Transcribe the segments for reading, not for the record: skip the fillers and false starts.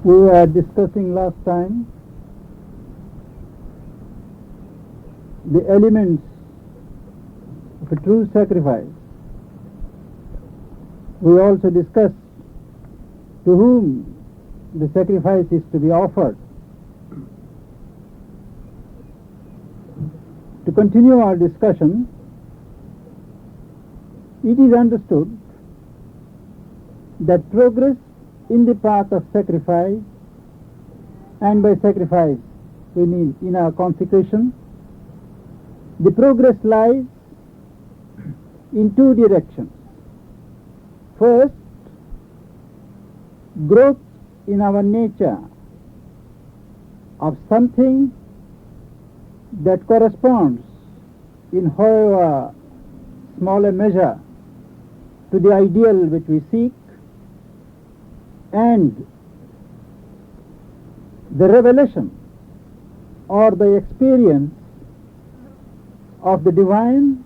We were discussing last time the elements of a true sacrifice. We also discussed to whom the sacrifice is to be offered. To continue our discussion, it is understood that progress in the path of sacrifice, and by sacrifice we mean in our consecration, the progress lies in two directions. First, growth in our nature of something that corresponds in however small a measure to the ideal which we seek, and the revelation or the experience of the divine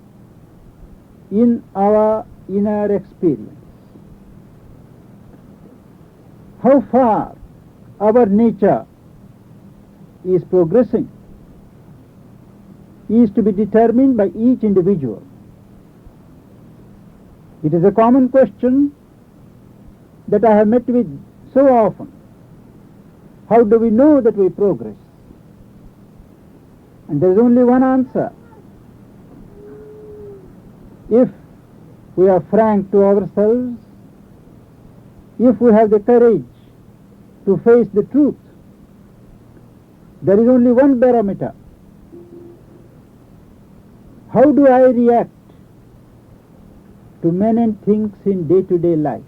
in our inner experience. How far our nature is progressing is to be determined by each individual. It is a common question that I have met with so often. How do we know that we progress? And there is only one answer. If we are frank to ourselves, if we have the courage to face the truth, there is only one barometer. How do I react to men and things in day-to-day life?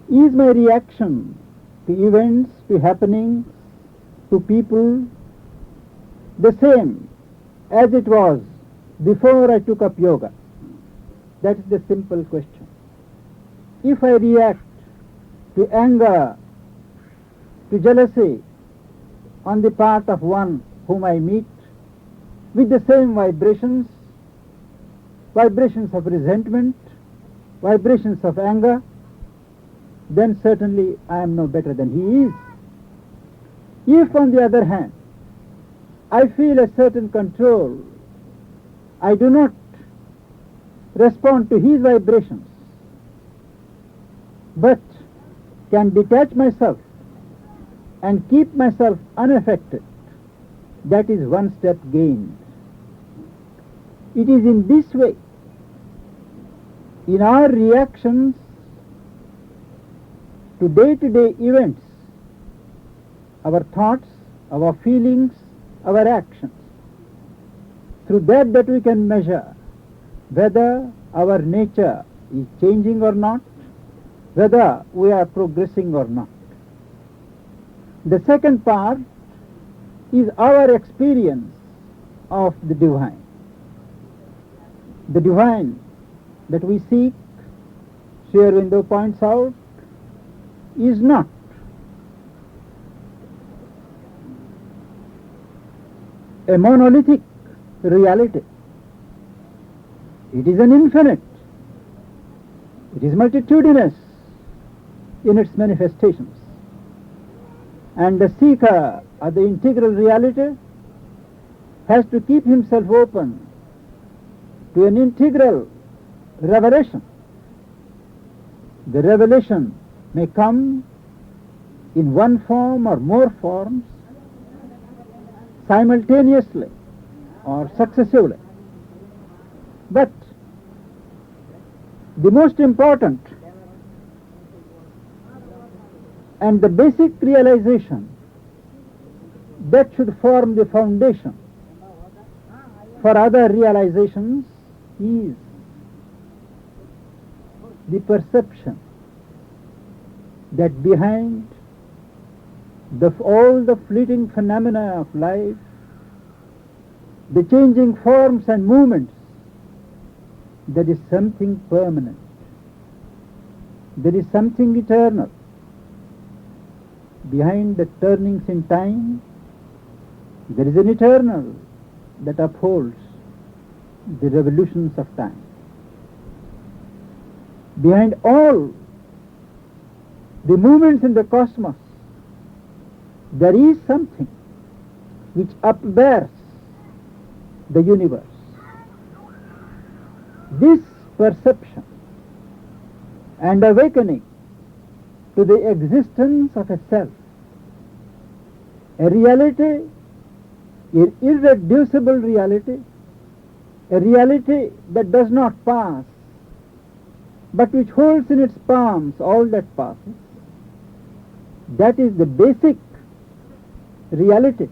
Is my reaction to events, to happenings, to people the same as it was before I took up yoga? That is the simple question. If I react to anger, to jealousy on the part of one whom I meet with the same vibrations, vibrations of resentment, vibrations of anger, then certainly I am no better than he is. If, on the other hand, I feel a certain control, I do not respond to his vibrations, but can detach myself and keep myself unaffected, that is one step gained. It is in this way, in our reactions to day-to-day events, our thoughts, our feelings, our actions, through that we can measure whether our nature is changing or not, whether we are progressing or not. The second part is our experience of the divine. The divine that we seek, Sri Aurobindo points out, is not a monolithic reality. It is an infinite. It is multitudinous in its manifestations. And the seeker of the integral reality has to keep himself open to an integral revelation. The revelation may come in one form or more forms, simultaneously or successively. But the most important and the basic realization that should form the foundation for other realizations is the perception that behind all the fleeting phenomena of life, the changing forms and movements, there is something permanent. There is something eternal. Behind the turnings in time, there is an eternal that upholds the revolutions of time. Behind all the movements in the cosmos, there is something which upbears the universe. This perception and awakening to the existence of a self, a reality, an irreducible reality, a reality that does not pass, but which holds in its palms all that passes. That is the basic reality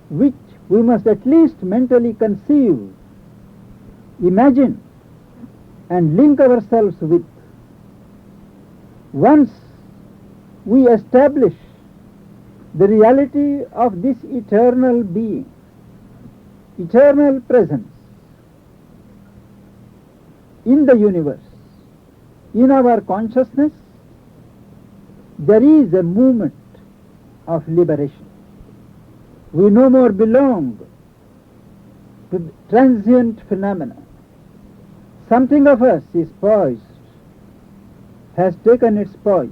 which we must at least mentally conceive, imagine, and link ourselves with. Once we establish the reality of this eternal being, eternal presence in the universe, in our consciousness, there is a movement of liberation. We no more belong to transient phenomena. Something of us is poised, has taken its poise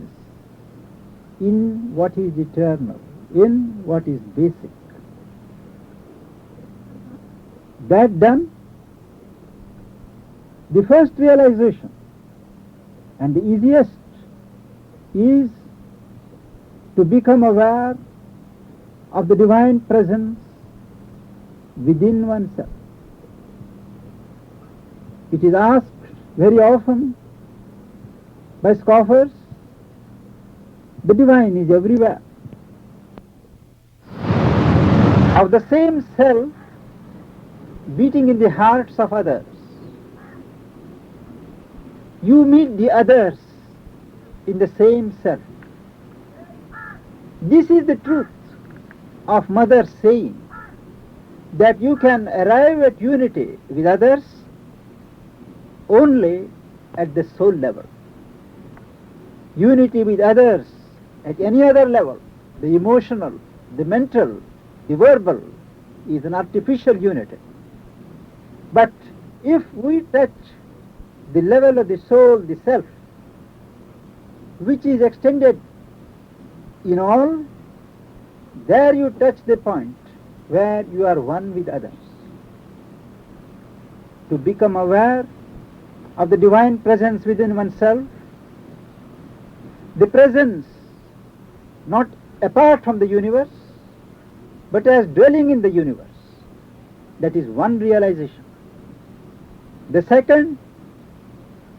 in what is eternal, in what is basic. That done, the first realization and the easiest is to become aware of the divine presence within oneself. It is asked very often by scoffers, the divine is everywhere. Of the same self beating in the hearts of others, you meet the others in the same self. This is the truth of Mother's saying that you can arrive at unity with others only at the soul level. Unity with others at any other level, the emotional, the mental, the verbal, is an artificial unity. But if we touch the level of the soul, the self, which is extended in all, there you touch the point where you are one with others. To become aware of the divine presence within oneself, the presence not apart from the universe, but as dwelling in the universe. That is one realization. The second,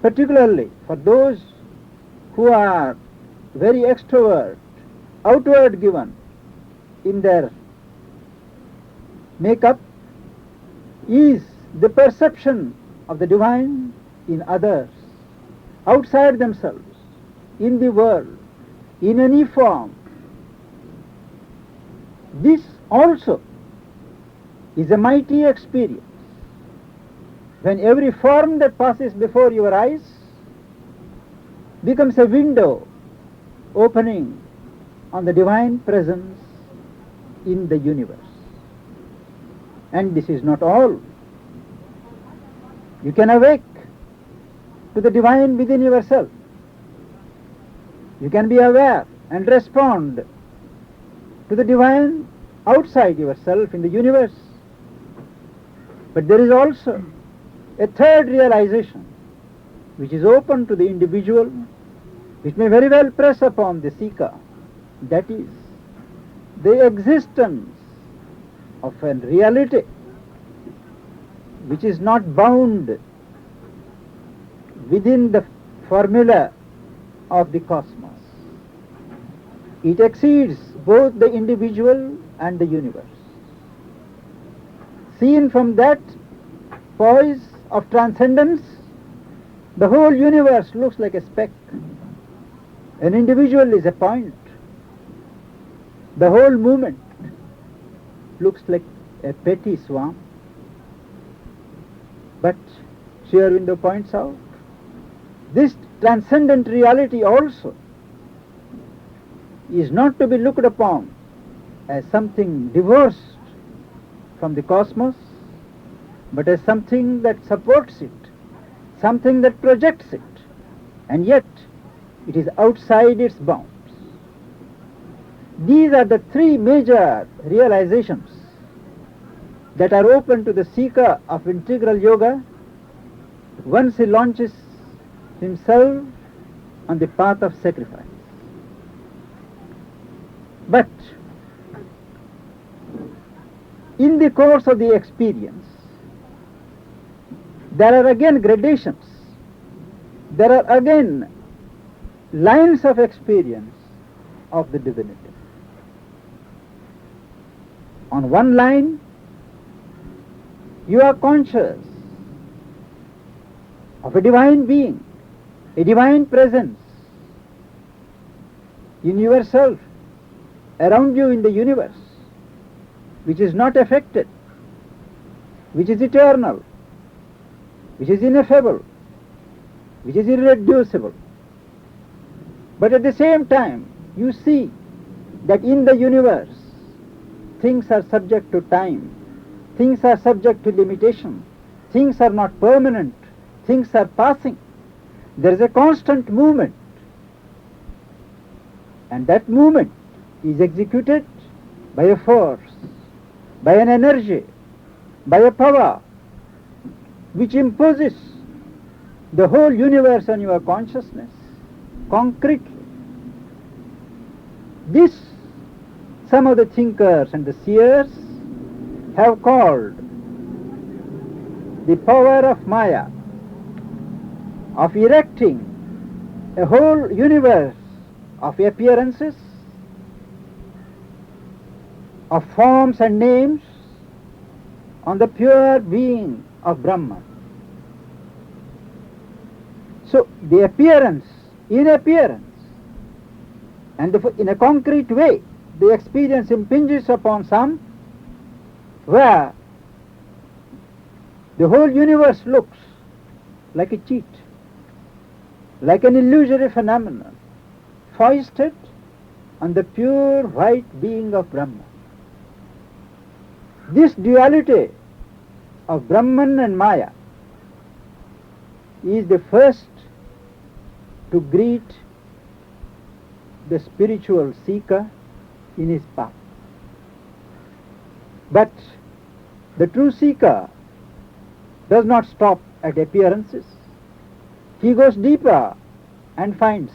particularly for those who are very extrovert, outward given in their makeup, is the perception of the divine in others, outside themselves, in the world, in any form. This also is a mighty experience. When every form that passes before your eyes becomes a window opening on the divine presence in the universe. And this is not all. You can awake to the divine within yourself. You can be aware and respond to the divine outside yourself in the universe. But there is also a third realization which is open to the individual, which may very well press upon the seeker. That is the existence of a reality which is not bound within the formula of the cosmos. It exceeds both the individual and the universe. Seen from that poise of transcendence, the whole universe looks like a speck. An individual is a point. The whole movement looks like a petty swarm. But Sri Aurobindo points out, this transcendent reality also is not to be looked upon as something divorced from the cosmos, but as something that supports it, something that projects it. And yet, It is outside its bounds. These are the three major realizations that are open to the seeker of integral yoga once he launches himself on the path of sacrifice. But in the course of the experience, there are again gradations. There are again lines of experience of the divinity. On one line, you are conscious of a divine being, a divine presence in yourself, around you in the universe, which is not affected, which is eternal, which is ineffable, which is irreducible. But at the same time, you see that in the universe, things are subject to time, things are subject to limitation, things are not permanent, things are passing. There is a constant movement, and that movement is executed by a force, by an energy, by a power which imposes the whole universe on your consciousness concretely. This some of the thinkers and the seers have called the power of Maya, of erecting a whole universe of appearances, of forms and names on the pure being of Brahman. So the appearance, in appearance, and in a concrete way, the experience impinges upon some where the whole universe looks like a cheat, like an illusory phenomenon, foisted on the pure white being of Brahman. This duality of Brahman and Maya is the first to greet the spiritual seeker in his path. But the true seeker does not stop at appearances. He goes deeper and finds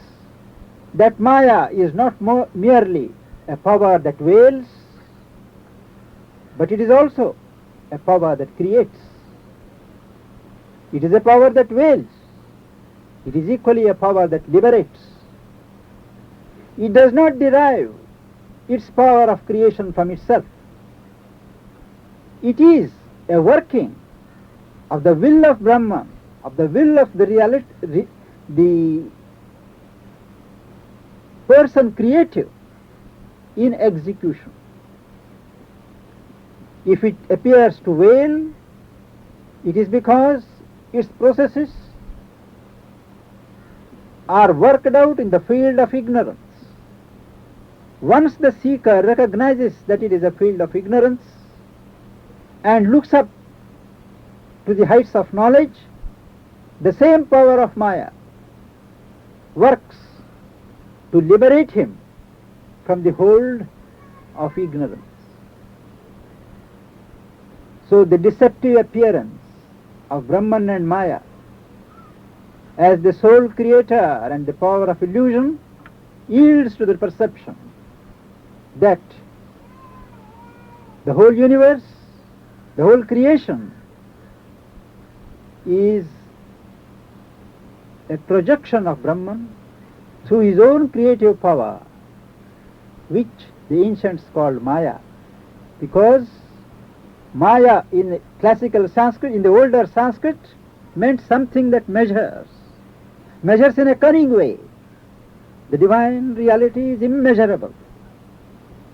that Maya is not merely a power that veils, but it is also a power that creates. It is a power that veils. It is equally a power that liberates. It does not derive its power of creation from itself. It is a working of the will of Brahman, of the will of the reality, the person creative in execution. If it appears to veil, it is because its processes are worked out in the field of ignorance. Once the seeker recognizes that it is a field of ignorance and looks up to the heights of knowledge, the same power of Maya works to liberate him from the hold of ignorance. So the deceptive appearance of Brahman and Maya as the sole creator and the power of illusion yields to the perception that the whole universe, the whole creation is a projection of Brahman through his own creative power, which the ancients called Maya, because Maya in classical Sanskrit, in the older Sanskrit, meant something that measures in a cunning way. The divine reality is immeasurable.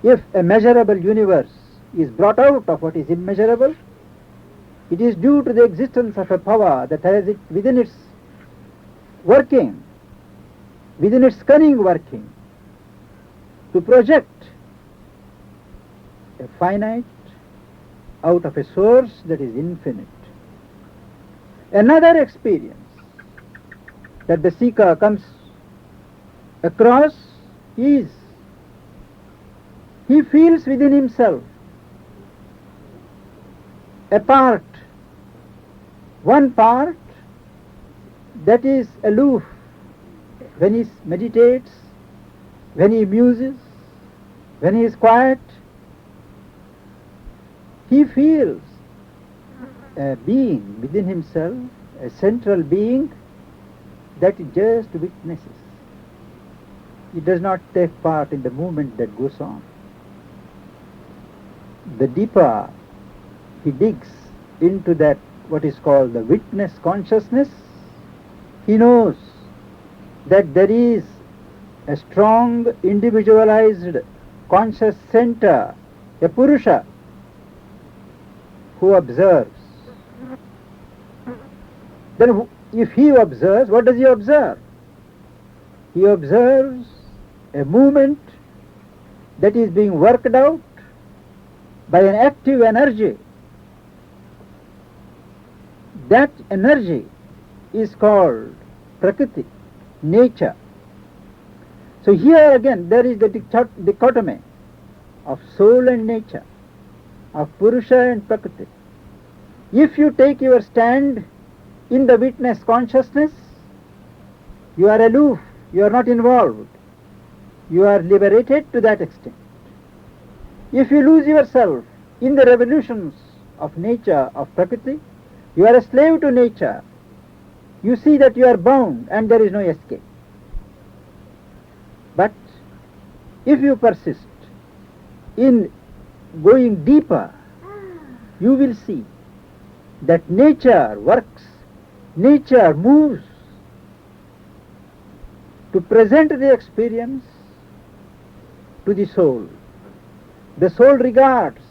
If a measurable universe is brought out of what is immeasurable, it is due to the existence of a power that has it within its working, within its cunning working, to project a finite out of a source that is infinite. Another experience that the seeker comes across is he feels within himself a part, one part that is aloof when he meditates, when he muses, when he is quiet. He feels a being within himself, a central being that he just witnesses. He does not take part in the movement that goes on. The deeper he digs into that what is called the witness consciousness, he knows that there is a strong individualized conscious center, a Purusha, who observes. Then if he observes, what does he observe? He observes a movement that is being worked out by an active energy. That energy is called Prakriti, nature. So here again there is the dichotomy of soul and nature, of Purusha and Prakriti. If you take your stand in the witness consciousness, you are aloof, you are not involved, you are liberated to that extent. If you lose yourself in the revolutions of nature, of Prakriti, you are a slave to nature. You see that you are bound and there is no escape. But if you persist in going deeper, you will see that nature works, nature moves to present the experience to the soul. The soul regards,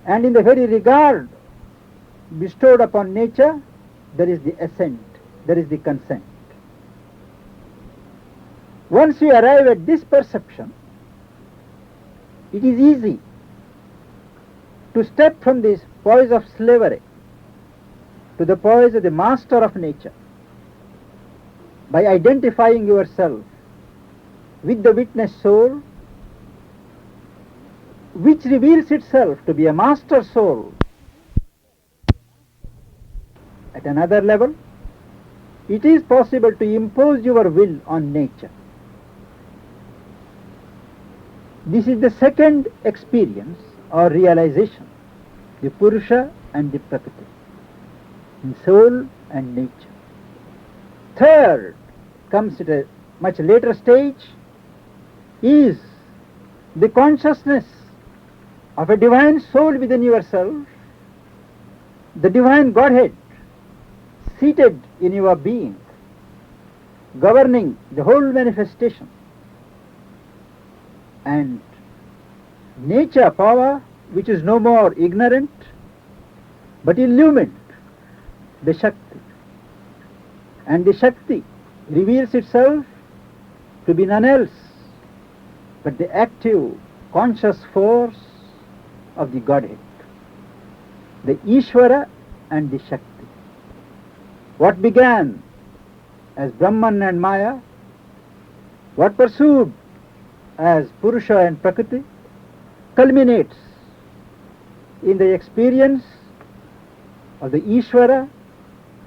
and in the very regard bestowed upon nature, there is the assent, there is the consent. Once you arrive at this perception, it is easy to step from this poise of slavery to the poise of the master of nature by identifying yourself with the witness soul, which reveals itself to be a master soul. At another level, it is possible to impose your will on nature. This is the second experience or realization, the Purusha and the Prakriti, in soul and nature. Third comes at a much later stage, is the consciousness of a divine soul within yourself, the divine Godhead seated in your being, governing the whole manifestation, and nature power which is no more ignorant but illumined, the Shakti. And the Shakti reveals itself to be none else but the active conscious force of the Godhead, the Ishvara and the Shakti. What began as Brahman and Maya, what pursued as Purusha and Prakriti, culminates in the experience of the Ishvara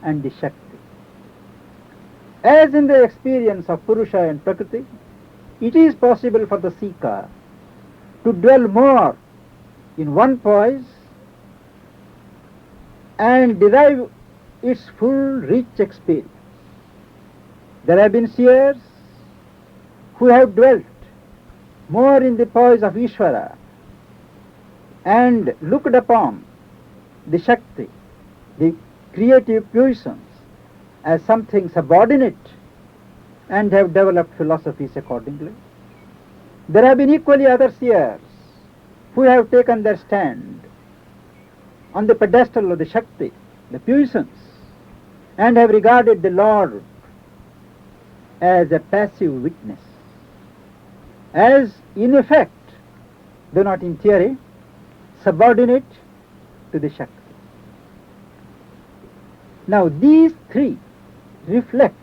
and the Shakti. As in the experience of Purusha and Prakriti, it is possible for the seeker to dwell more in one poise and derive its full rich experience. There have been seers who have dwelt more in the poise of Ishvara and looked upon the Shakti, the creative puissance, as something subordinate, and have developed philosophies accordingly. There have been equally other seers who have taken their stand on the pedestal of the Shakti, the puissance, and have regarded the Lord as a passive witness, as in effect, though not in theory, subordinate to the Shakti. Now these three reflect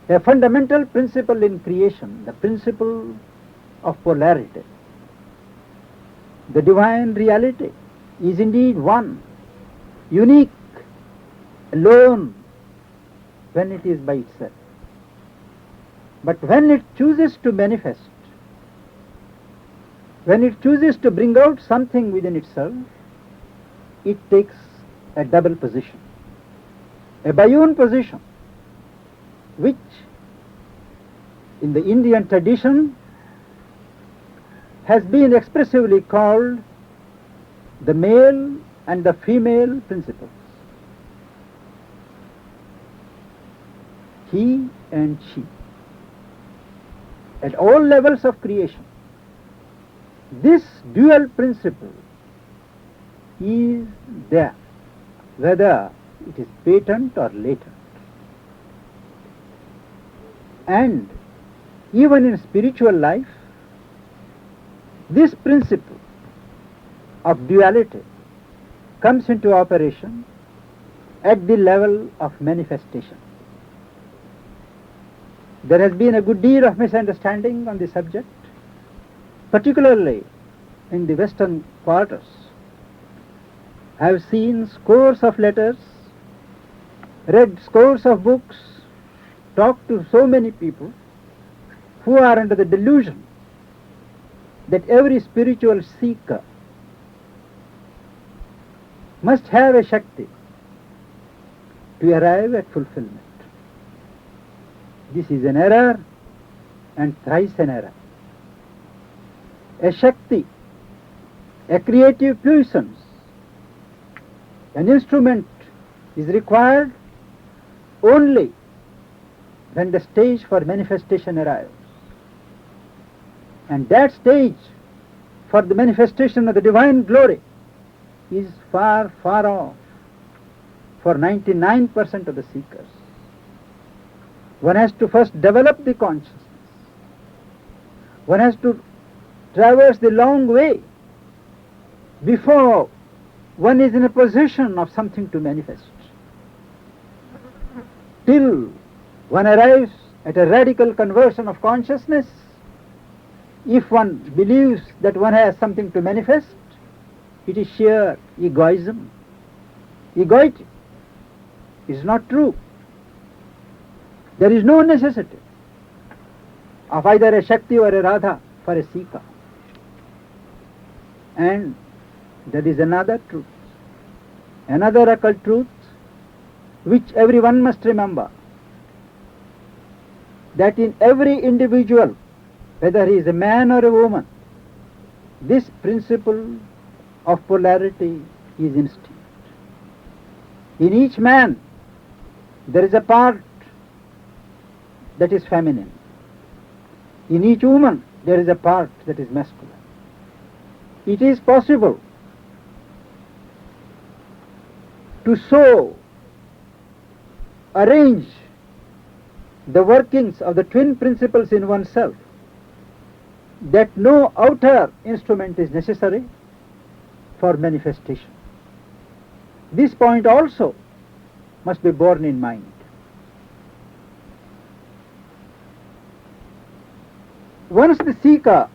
a fundamental principle in creation, the principle of polarity. The divine reality is indeed one, unique, alone, when it is by itself. But when it chooses to manifest, when it chooses to bring out something within itself, it takes a double position, a biune position, which in the Indian tradition has been expressively called the male and the female principles. He and she. At all levels of creation, this dual principle is there, whether it is patent or latent. And even in spiritual life, this principle of duality comes into operation at the level of manifestation. There has been a good deal of misunderstanding on the subject, particularly in the western quarters. I have seen scores of letters, read scores of books, talked to so many people who are under the delusion that every spiritual seeker must have a Shakti to arrive at fulfillment. This is an error, and thrice an error. A Shakti, a creative puissance, an instrument is required only when the stage for manifestation arrives. And that stage for the manifestation of the divine glory is far, far off for 99% of the seekers. One has to first develop the consciousness. One has to traverse the long way before one is in a position of something to manifest. Till one arrives at a radical conversion of consciousness, if one believes that one has something to manifest, it is sheer egoism. Egoity is not true. There is no necessity of either a Shakti or a Radha for a seeker. And there is another truth, another occult truth, which everyone must remember, that in every individual, whether he is a man or a woman, this principle of polarity is instinct. In each man, there is a part that is feminine. In each woman, there is a part that is masculine. It is possible to so arrange the workings of the twin principles in oneself that no outer instrument is necessary for manifestation. This point also must be borne in mind. Once the seeker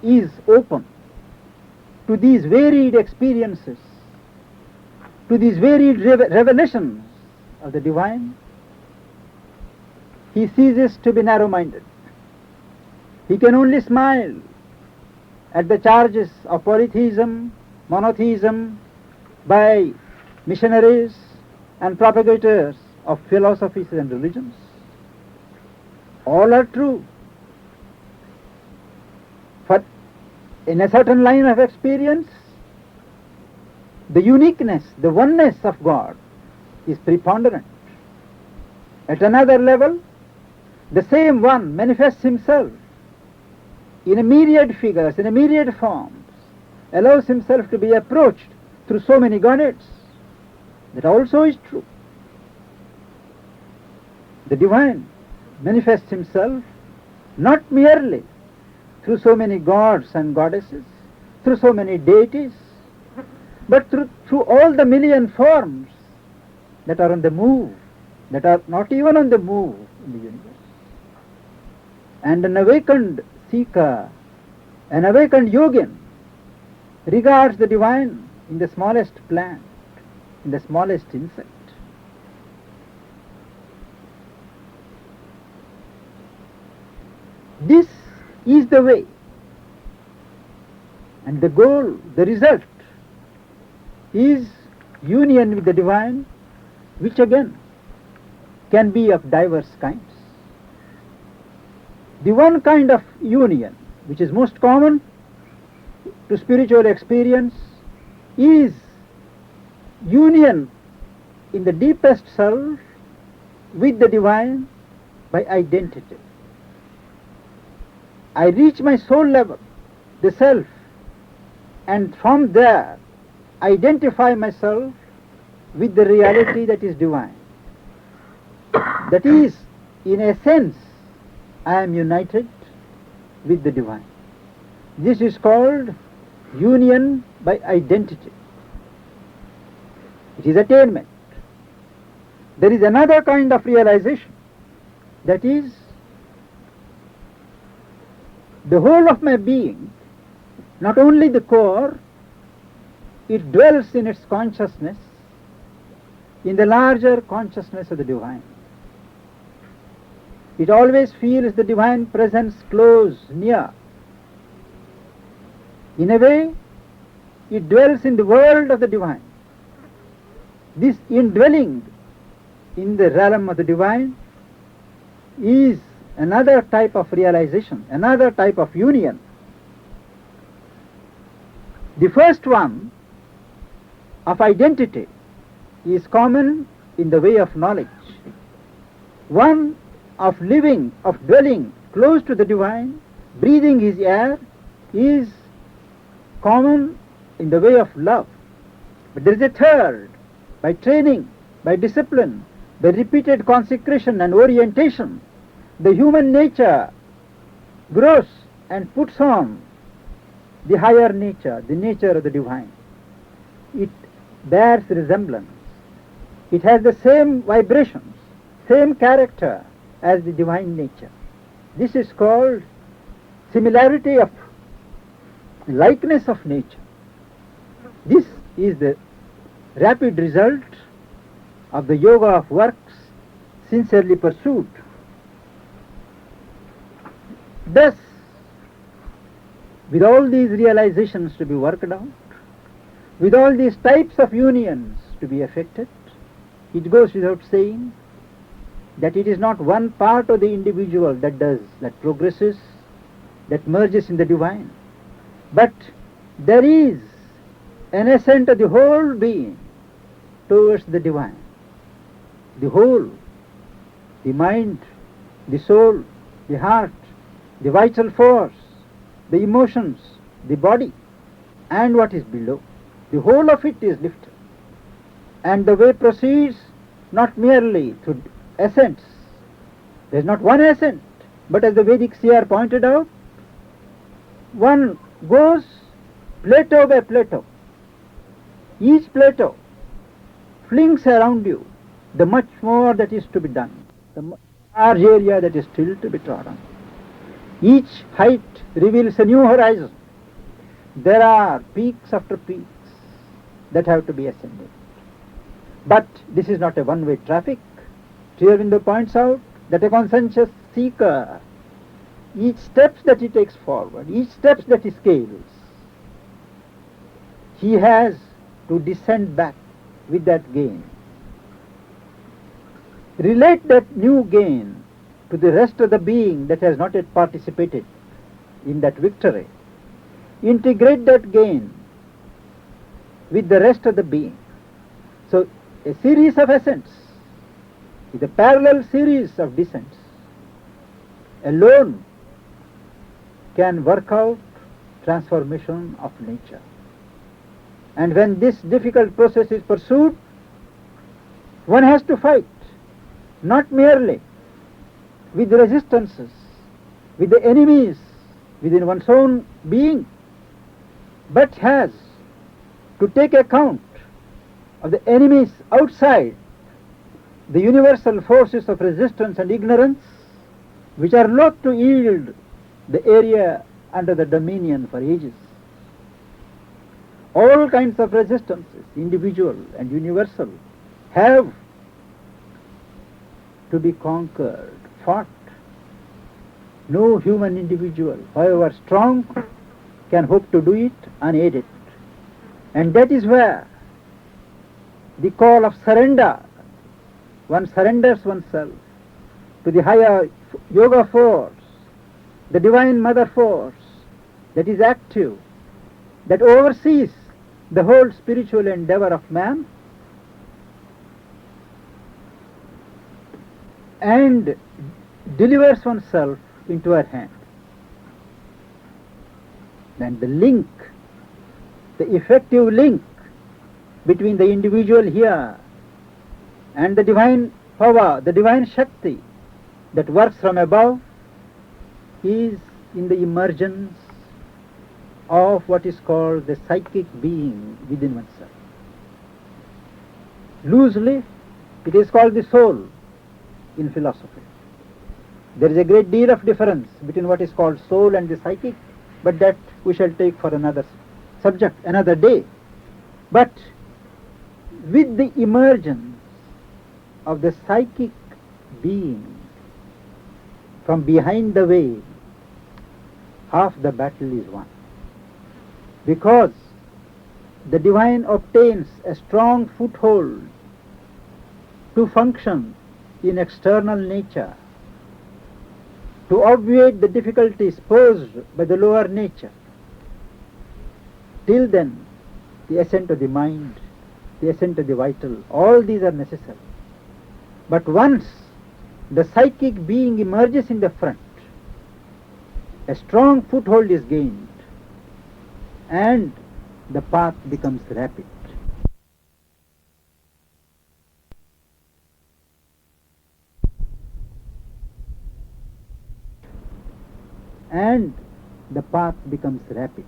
is open to these varied experiences, to these varied revelations of the divine, he ceases to be narrow-minded. He can only smile at the charges of polytheism, monotheism by missionaries and propagators of philosophies and religions. All are true. But in a certain line of experience, the uniqueness, the oneness of God is preponderant. At another level, the same one manifests himself in a myriad figures, in a myriad forms, allows himself to be approached through so many godheads. That also is true. The divine manifests himself not merely through so many gods and goddesses, through so many deities, but through all the million forms that are on the move that are not even on the move in the universe. And an awakened seeker, an awakened yogin, regards the divine in the smallest plant, in the smallest insect. This is the way. And the goal, the result, is union with the divine, which again can be of diverse kinds. The one kind of union which is most common to spiritual experience is union in the deepest self with the divine by identity. I reach my soul level, the self, and from there identify myself with the reality that is divine. That is, in a sense, I am united with the divine. This is called union by identity. It is attainment. There is another kind of realization, that is, the whole of my being, not only the core, it dwells in its consciousness, in the larger consciousness of the divine. It always feels the divine presence close, near. In a way, it dwells in the world of the divine. This indwelling in the realm of the divine is another type of realization, another type of union. The first one, of identity, is common in the way of knowledge. One of living, of dwelling close to the divine, breathing his air, is common in the way of love. But there is a third, by training, by discipline, by repeated consecration and orientation, the human nature grows and puts on the higher nature, the nature of the divine. It bears resemblance. It has the same vibrations, same character as the divine nature. This is called similarity of likeness of nature. This is the rapid result of the yoga of works sincerely pursued. Thus, with all these realizations to be worked out, with all these types of unions to be effected, it goes without saying that it is not one part of the individual that progresses, that merges in the divine, but there is an ascent of the whole being towards the divine. The whole, the mind, the soul, the heart, the vital force, the emotions, the body, and what is below. The whole of it is lifted. And the way proceeds not merely through ascents. There is not one ascent, but as the Vedic seer pointed out, one goes plateau by plateau. Each plateau flings around you the much more that is to be done, the large area that is still to be trodden. Each height reveals a new horizon. There are peaks after peaks that have to be ascended. But this is not a one-way traffic. Sri Aurobindo points out that a conscientious seeker, each step that he takes forward, each step that he scales, he has to descend back with that gain. Relate that new gain to the rest of the being that has not yet participated in that victory. Integrate that gain with the rest of the being. So a series of ascents is a parallel series of descents. Alone can work out transformation of nature. And when this difficult process is pursued, one has to fight, not merely with resistances, with the enemies within one's own being, but has to take account of the enemies outside the universal forces of resistance and ignorance, which are loath to yield the area under the dominion for ages. All kinds of resistances, individual and universal, have to be conquered, fought. No human individual, however strong, can hope to do it unaided. And that is where the call of surrender, one surrenders oneself to the higher yoga force, the divine mother force that is active, that oversees the whole spiritual endeavor of man, and delivers oneself into her hand. And the link, the effective link between the individual here and the divine power, the divine Shakti that works from above, is in the emergence of what is called the psychic being within oneself. Loosely, it is called the soul in philosophy. There is a great deal of difference between what is called soul and the psychic, but that we shall take for another subject, another day. But with the emergence of the psychic being from behind the veil, half the battle is won. Because the divine obtains a strong foothold to function in external nature, to obviate the difficulties posed by the lower nature. Till then, the ascent of the mind, the ascent of the vital, all these are necessary. But once the psychic being emerges in the front, a strong foothold is gained, and the path becomes rapid. And the path becomes rapid.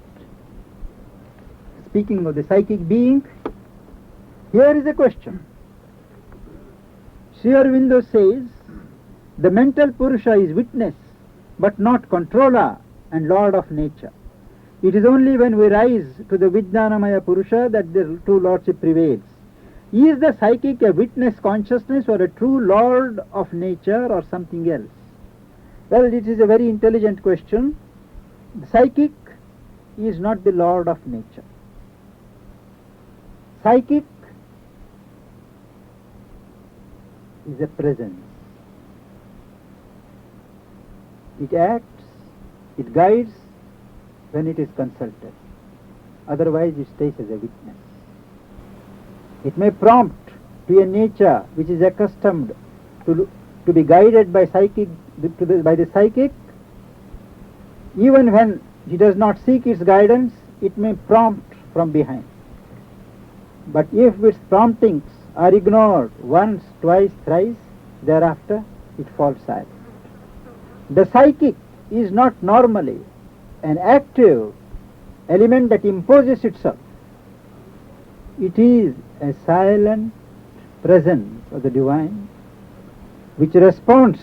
Speaking of the psychic being, here is a question. Sri Aurobindo says, the mental Purusha is witness, but not controller and lord of nature. It is only when we rise to the Vijnanamaya Purusha that the true lordship prevails. Is the psychic a witness consciousness or a true lord of nature or something else? Well, it is a very intelligent question. The psychic is not the lord of nature. Psychic is a presence. It acts, it guides when it is consulted. Otherwise it stays as a witness. It may prompt to a nature which is accustomed to be guided by by the psychic. Even when he does not seek its guidance, it may prompt from behind. But if its promptings are ignored once, twice, thrice, thereafter it falls silent. The psychic is not normally an active element that imposes itself. It is a silent presence of the divine which responds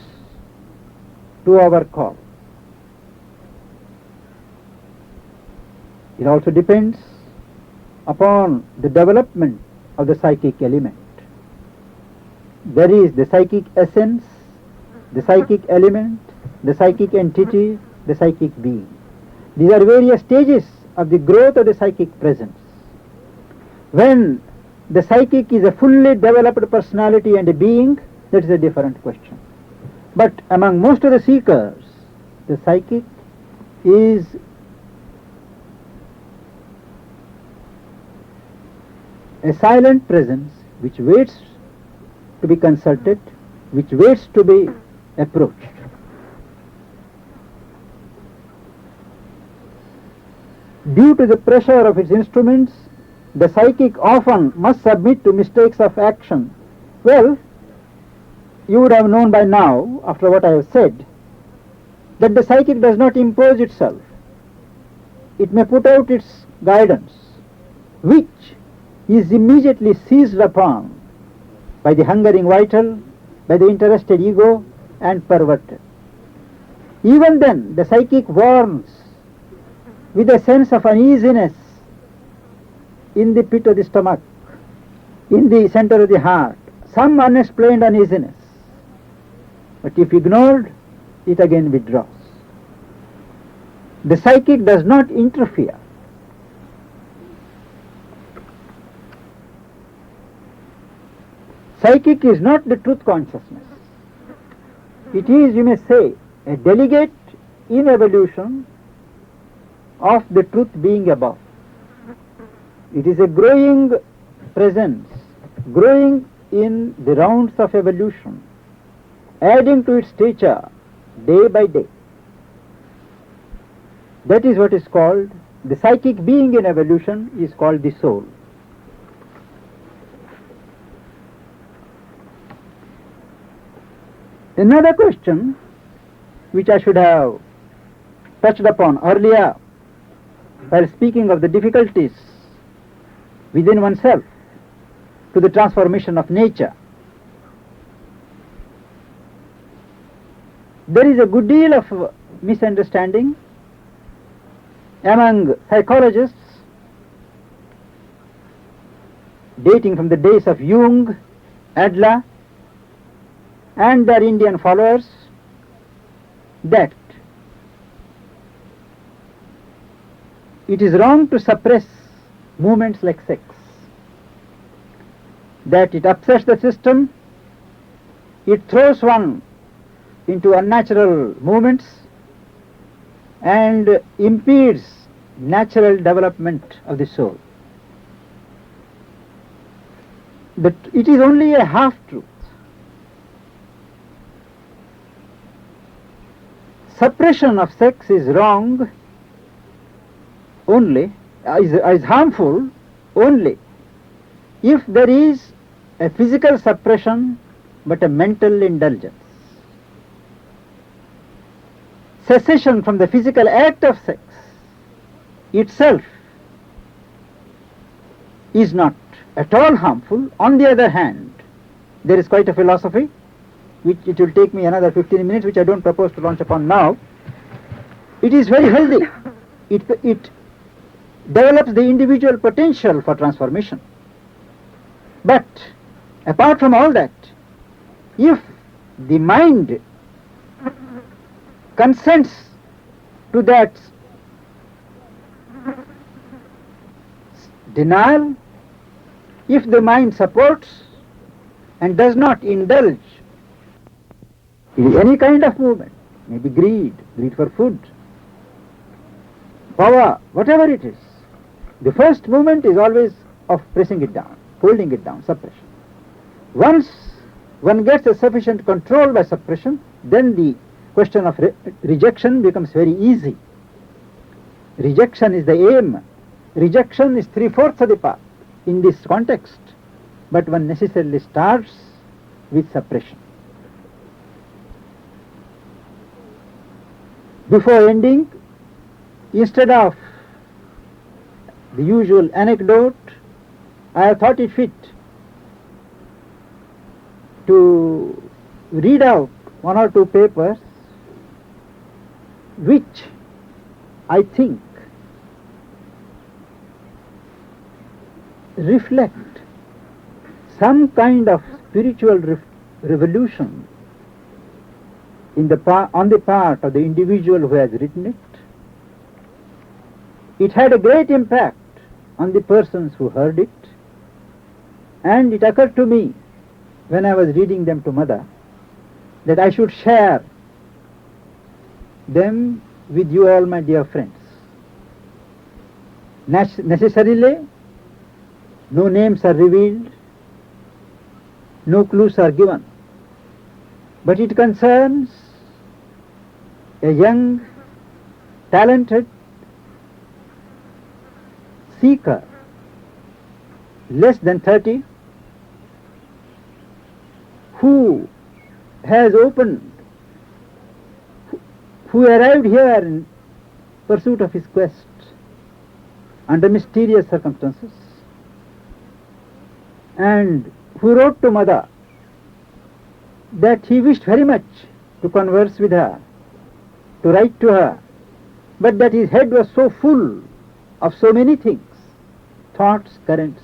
to our call. It also depends upon the development of the psychic element. There is the psychic essence, the psychic element, the psychic entity, the psychic being. These are various stages of the growth of the psychic presence. When the psychic is a fully developed personality and a being, that is a different question. But among most of the seekers, the psychic is a silent presence which waits to be consulted, which waits to be approached. Due to the pressure of its instruments, the psychic often must submit to mistakes of action. Well, you would have known by now, after what I have said, that the psychic does not impose itself. It may put out its guidance, which is immediately seized upon by the hungering vital by the interested ego and perverted. Even then, the psychic warns with a sense of uneasiness in the pit of the stomach, in the center of the heart, some unexplained uneasiness. But if ignored, it again withdraws. The psychic does not interfere. Psychic is not the truth consciousness. It is, you may say, a delegate in evolution of the truth being above. It is a growing presence, growing in the rounds of evolution, adding to its stature day by day. That is what is called, the psychic being in evolution is called the soul. Another question which I should have touched upon earlier while speaking of the difficulties within oneself to the transformation of nature. There is a good deal of misunderstanding among psychologists dating from the days of Jung, Adler, and their Indian followers, that it is wrong to suppress movements like sex, that it upsets the system, it throws one into unnatural movements and impedes natural development of the soul. That it is only a half-truth. Suppression of sex is wrong only, is harmful only if there is a physical suppression but a mental indulgence. Cessation from the physical act of sex itself is not at all harmful. On the other hand, there is quite a philosophy which it will take me another 15 minutes, which I don't propose to launch upon now. It is very healthy. It develops the individual potential for transformation. But apart from all that, if the mind consents to that denial, if the mind supports and does not indulge in any kind of movement, maybe greed for food, power, whatever it is, the first movement is always of pressing it down, holding it down, suppression. Once one gets a sufficient control by suppression, then the question of rejection becomes very easy. Rejection is the aim. Rejection is 3/4 of the path in this context, but one necessarily starts with suppression. Before ending, instead of the usual anecdote, I have thought it fit to read out one or two papers which I think reflect some kind of spiritual revolution on the part of the individual who has written it. It had a great impact on the persons who heard it, and it occurred to me when I was reading them to Mother that I should share them with you all, my dear friends. Necessarily, no names are revealed, no clues are given, but it concerns a young, talented seeker, less than 30, who has who arrived here in pursuit of his quest under mysterious circumstances, and who wrote to Mother that he wished very much to converse with her, to write to her, but that his head was so full of so many things, thoughts, currents,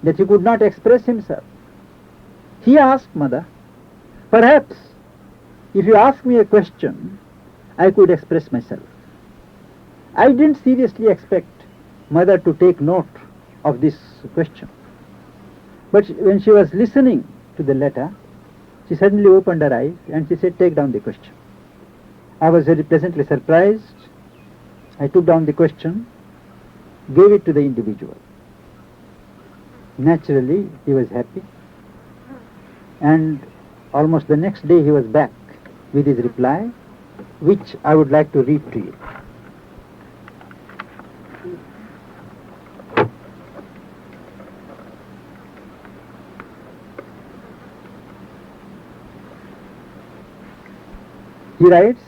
that he could not express himself. He asked Mother, perhaps if you ask me a question, I could express myself. I didn't seriously expect Mother to take note of this question. But when she was listening to the letter, she suddenly opened her eyes and she said, take down the question. I was very pleasantly surprised. I took down the question, gave it to the individual. Naturally, he was happy. And almost the next day he was back with his reply, which I would like to read to you. He writes,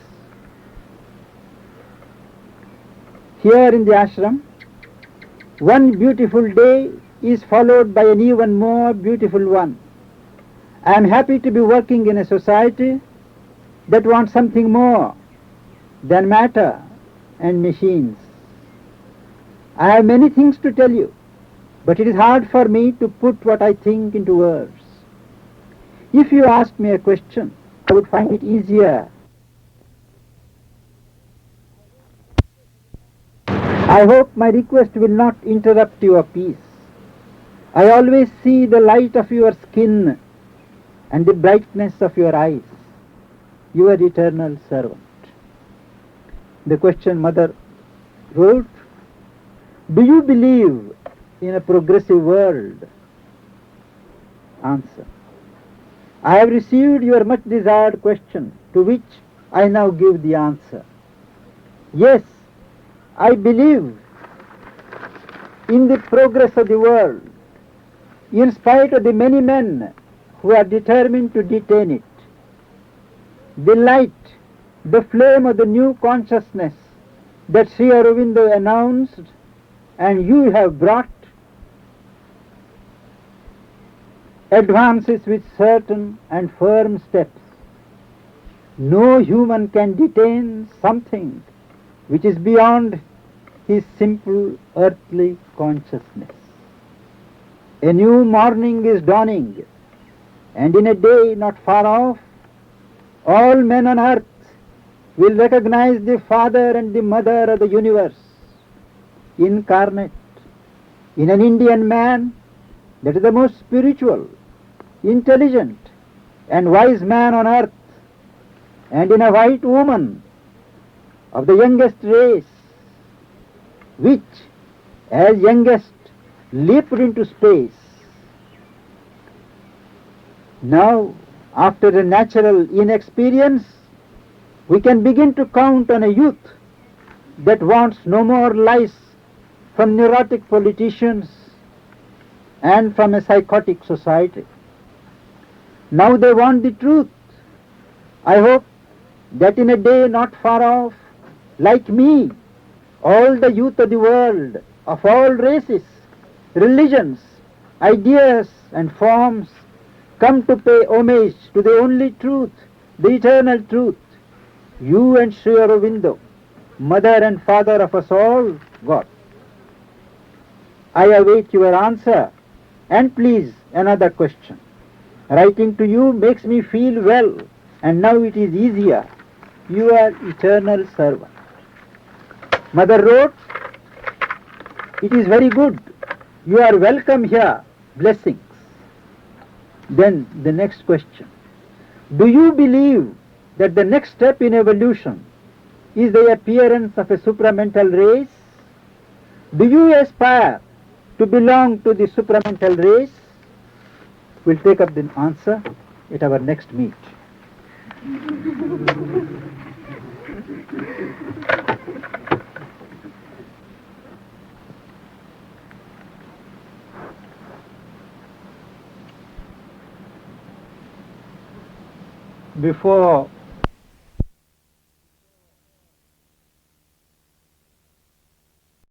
here in the ashram, one beautiful day is followed by an even more beautiful one. I am happy to be working in a society that wants something more than matter and machines. I have many things to tell you, but it is hard for me to put what I think into words. If you ask me a question, I would find it easier. I hope my request will not interrupt your peace. I always see the light of your skin and the brightness of your eyes, your eternal servant. The question Mother wrote, do you believe in a progressive world? Answer, I have received your much desired question, to which I now give the answer. Yes, I believe in the progress of the world, in spite of the many men who are determined to detain it. The light, the flame of the new consciousness that Sri Aurobindo announced and you have brought, advances with certain and firm steps. No human can detain something which is beyond his simple earthly consciousness. A new morning is dawning, and in a day not far off, all men on earth will recognize the Father and the Mother of the universe, incarnate in an Indian man that is the most spiritual, intelligent, and wise man on earth, and in a white woman of the youngest race, which, as youngest, leaped into space. Now, after a natural inexperience, we can begin to count on a youth that wants no more lies from neurotic politicians and from a psychotic society. Now they want the truth. I hope that in a day not far off, like me, all the youth of the world, of all races, religions, ideas and forms, come to pay homage to the only truth, the eternal truth, you and Sri Aurobindo, Mother and Father of us all, God. I await your answer, and please, another question. Writing to you makes me feel well, and now it is easier. Your eternal servant. Mother wrote, it is very good. You are welcome here. Blessings. Then the next question. Do you believe that the next step in evolution is the appearance of a supramental race? Do you aspire to belong to the supramental race? We'll take up the answer at our next meet. Before